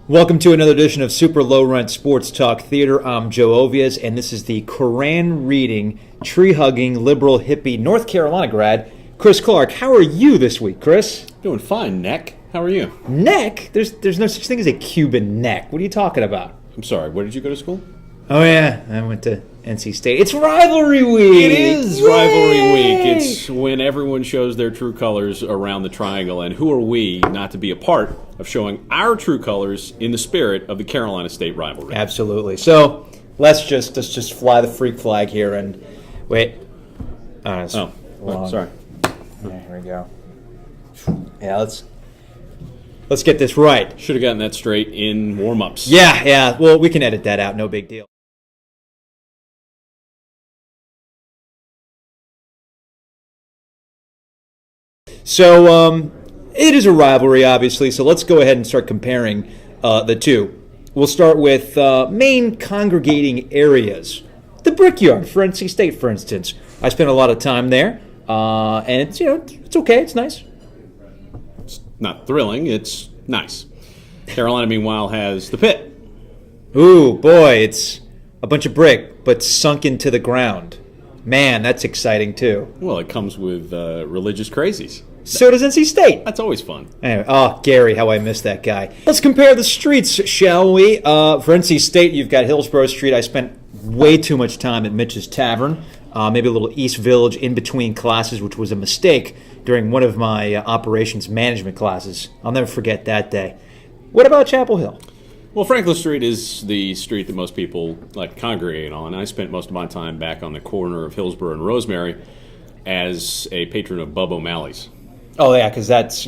Welcome to another edition of Super Low Rent Sports Talk Theater. I'm Joe Ovias, and this is the Koran-reading, tree-hugging, liberal, hippie North Carolina grad, Chris Clark. How are you this week, Chris? Doing fine, Neck. How are you? Neck? There's no such thing as a Cuban neck. What are you talking about? I'm sorry, where did you go to school? Oh, yeah, I went to NC State. It's rivalry week! It is rivalry week. It's when everyone shows their true colors around the triangle, and who are we not to be a part of showing our true colors in the spirit of the Carolina State rivalry? Absolutely. So let's just fly the freak flag here and wait. Sorry. Yeah, here we go. Yeah, let's get this right. Should have gotten that straight in warm-ups. Yeah. Well, we can edit that out. No big deal. So, it is a rivalry, obviously, so let's go ahead and start comparing the two. We'll start with main congregating areas. The Brickyard for NC State, for instance. I spent a lot of time there, and it's, it's okay, it's nice. It's not thrilling, it's nice. Carolina, meanwhile, has the Pit. Ooh, boy, it's a bunch of brick, but sunk into the ground. Man, that's exciting, too. Well, it comes with religious crazies. So does NC State. That's always fun. Anyway, Gary, how I miss that guy. Let's compare the streets, shall we? For NC State, you've got Hillsborough Street. I spent way too much time at Mitch's Tavern, maybe a little East Village in between classes, which was a mistake during one of my operations management classes. I'll never forget that day. What about Chapel Hill? Well, Franklin Street is the street that most people like to congregate on. I spent most of my time back on the corner of Hillsborough and Rosemary as a patron of Bub O'Malley's. Oh, yeah, because that's,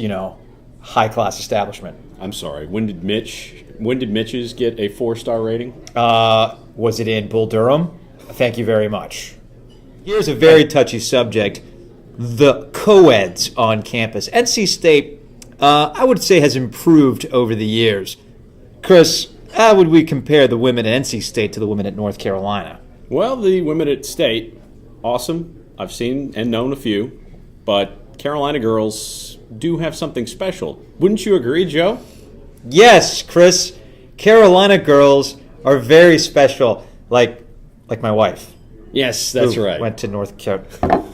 high-class establishment. I'm sorry. When did Mitch's get a 4-star rating? Was it in Bull Durham? Thank you very much. Here's a very touchy subject. The co-eds on campus. NC State, I would say, has improved over the years. Chris, how would we compare the women at NC State to the women at North Carolina? Well, the women at State, awesome. I've seen and known a few, but Carolina girls do have something special. Wouldn't you agree, Joe? Yes, Chris. Carolina girls are very special, like my wife. Yes, that's who right. Went to North Carolina.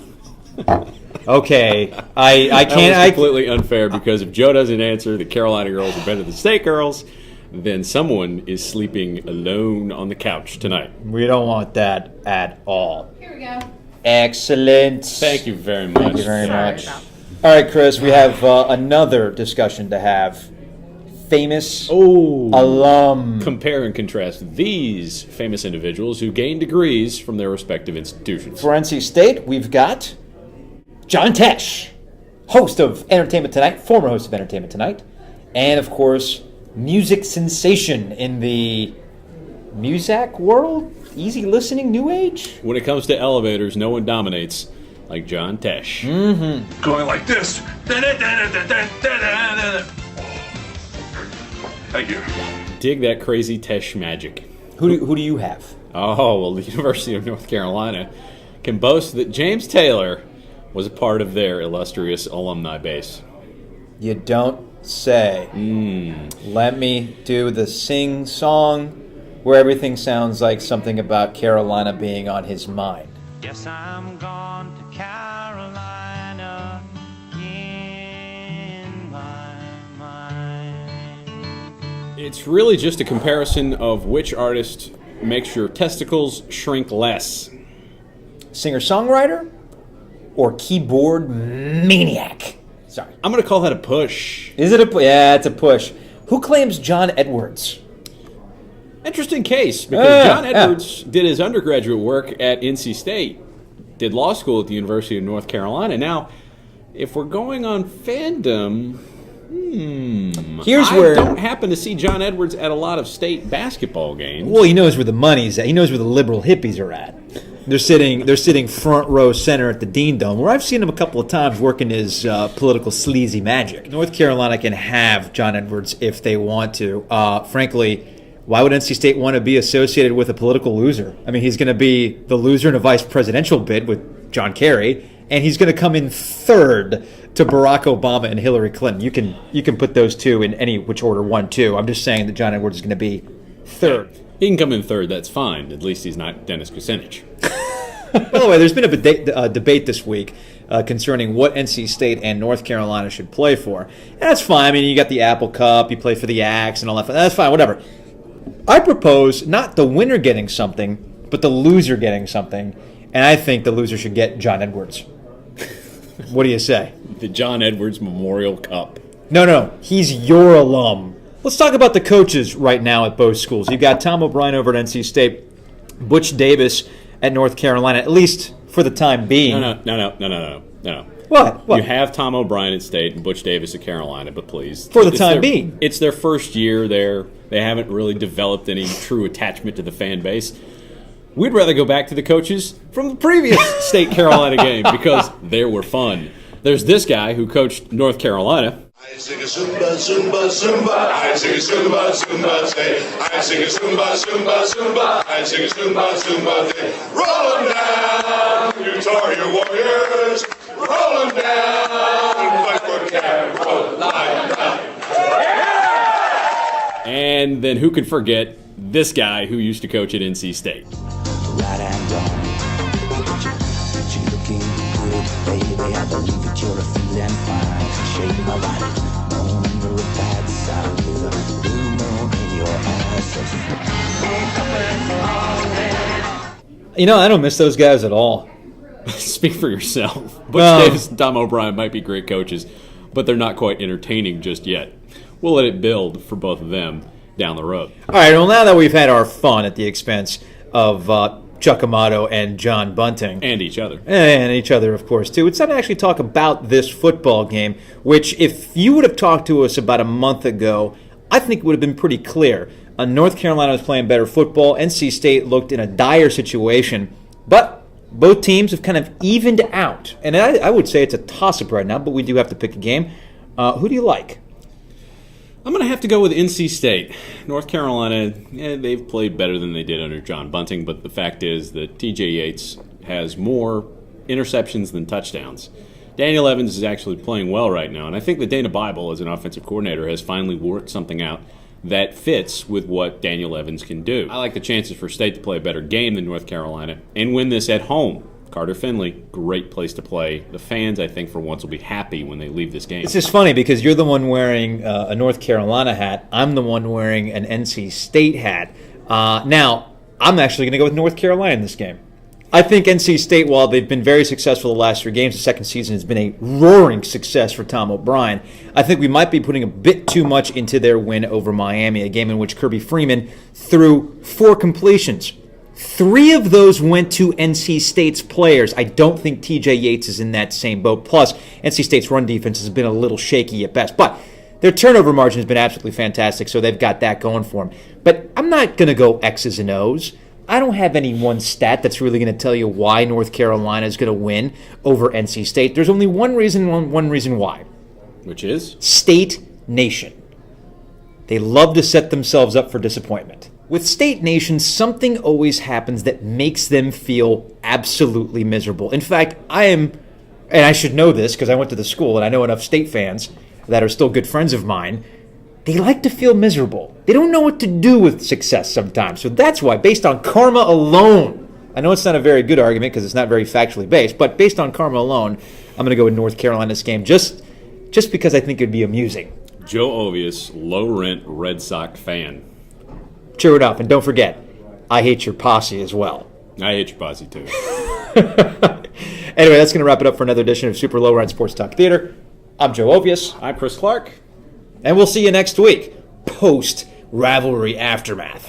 Okay, I can't. That was completely unfair because if Joe doesn't answer the Carolina girls are better than State girls, then someone is sleeping alone on the couch tonight. We don't want that at all. Here we go. Excellent. Thank you very much. Thank you very much. All right, Chris, we have another discussion to have. Famous alum. Compare and contrast these famous individuals who gained degrees from their respective institutions. For NC State, we've got John Tesh, host of Entertainment Tonight, former host of Entertainment Tonight, and, of course, music sensation in the Muzak world. Easy listening, new age? When it comes to elevators, no one dominates like John Tesh. Mm-hmm. Going like this. Thank you. Dig that crazy Tesh magic. Who do you have? Oh, well, the University of North Carolina can boast that James Taylor was a part of their illustrious alumni base. You don't say. Let me do the sing-song where everything sounds like something about Carolina being on his mind. Yes, I'm gone to Carolina in my mind. It's really just a comparison of which artist makes your testicles shrink less. Singer-songwriter or keyboard maniac? Sorry. I'm going to call that a push. Is it a yeah, it's a push. Who claims John Edwards? Interesting case, because John Edwards did his undergraduate work at NC State, did law school at the University of North Carolina. Now, if we're going on fandom, I don't happen to see John Edwards at a lot of state basketball games. Well, he knows where the money's at. He knows where the liberal hippies are at. They're sitting front row center at the Dean Dome, where I've seen him a couple of times working his political sleazy magic. North Carolina can have John Edwards if they want to. Frankly, why would NC State want to be associated with a political loser? I mean, he's going to be the loser in a vice presidential bid with John Kerry, and he's going to come in third to Barack Obama and Hillary Clinton. You can put those two in any which order, 1, 2. I'm just saying that John Edwards is going to be third. He can come in third. That's fine. At least he's not Dennis Kucinich. By the way, there's been a debate this week concerning what NC State and North Carolina should play for. And that's fine. I mean, you got the Apple Cup, you play for the Axe and all that. That's fine, whatever. I propose not the winner getting something, but the loser getting something. And I think the loser should get John Edwards. What do you say? The John Edwards Memorial Cup. No. He's your alum. Let's talk about the coaches right now at both schools. You've got Tom O'Brien over at NC State, Butch Davis at North Carolina, at least for the time being. No. What? You have Tom O'Brien at State and Butch Davis at Carolina, but please. For the time being. It's their first year there. They haven't really developed any true attachment to the fan base. We'd rather go back to the coaches from the previous State Carolina game because they were fun. There's this guy who coached North Carolina. I sing a Zumba, Zumba, Zumba. I sing a Zumba, Zumba, say. I sing a Zumba, Zumba, Zumba. I sing a Zumba, Zumba, say. Roll 'em down, you Tory warriors. Roll 'em down, Blackfoot Carol, line down. And then who could forget this guy who used to coach at NC State? Right and wrong. But you're looking good, baby. I believe that you're feeling fine. Shake my body, born under a bad sign. There's a blue moon in your eyes. I don't miss those guys at all. Speak for yourself. Butch Well- Davis and Tom O'Brien might be great coaches, but they're not quite entertaining just yet. We'll let it build for both of them down the road. All right, well, now that we've had our fun at the expense of Chuck Amato and John Bunting. And each other. And each other, of course, too. It's time to actually talk about this football game, which, if you would have talked to us about a month ago, I think it would have been pretty clear. North Carolina was playing better football. NC State looked in a dire situation. But both teams have kind of evened out. And I would say it's a toss-up right now, but we do have to pick a game. Who do you like? I'm going to have to go with NC State. North Carolina, they've played better than they did under John Bunting, but the fact is that TJ Yates has more interceptions than touchdowns. Daniel Evans is actually playing well right now, and I think that Dana Bible, as an offensive coordinator, has finally worked something out that fits with what Daniel Evans can do. I like the chances for State to play a better game than North Carolina and win this at home. Carter Finley, great place to play. The fans, I think, for once will be happy when they leave this game. It's just funny because you're the one wearing a North Carolina hat. I'm the one wearing an NC State hat. Now, I'm actually going to go with North Carolina in this game. I think NC State, while they've been very successful the last 3 games, the second season has been a roaring success for Tom O'Brien. I think we might be putting a bit too much into their win over Miami, a game in which Kirby Freeman threw 4 completions. 3 of those went to NC State's players. I don't think TJ Yates is in that same boat. Plus, NC State's run defense has been a little shaky at best. But their turnover margin has been absolutely fantastic, so they've got that going for them. But I'm not going to go X's and O's. I don't have any one stat that's really going to tell you why North Carolina is going to win over NC State. There's only one reason why. Which is? State Nation. They love to set themselves up for disappointment. With State Nation, something always happens that makes them feel absolutely miserable. In fact, and I should know this because I went to the school and I know enough State fans that are still good friends of mine, they like to feel miserable. They don't know what to do with success sometimes. So that's why, based on karma alone, I know it's not a very good argument because it's not very factually based, but based on karma alone, I'm going to go with North Carolina's game just because I think it would be amusing. Joe Ovius, low-rent Red Sox fan. Cheer it up, and don't forget, I hate your posse as well. I hate your posse, too. Anyway, that's going to wrap it up for another edition of Super Low Rent Sports Talk Theater. I'm Joe Ovius. I'm Chris Clark. And we'll see you next week, post-rivalry aftermath.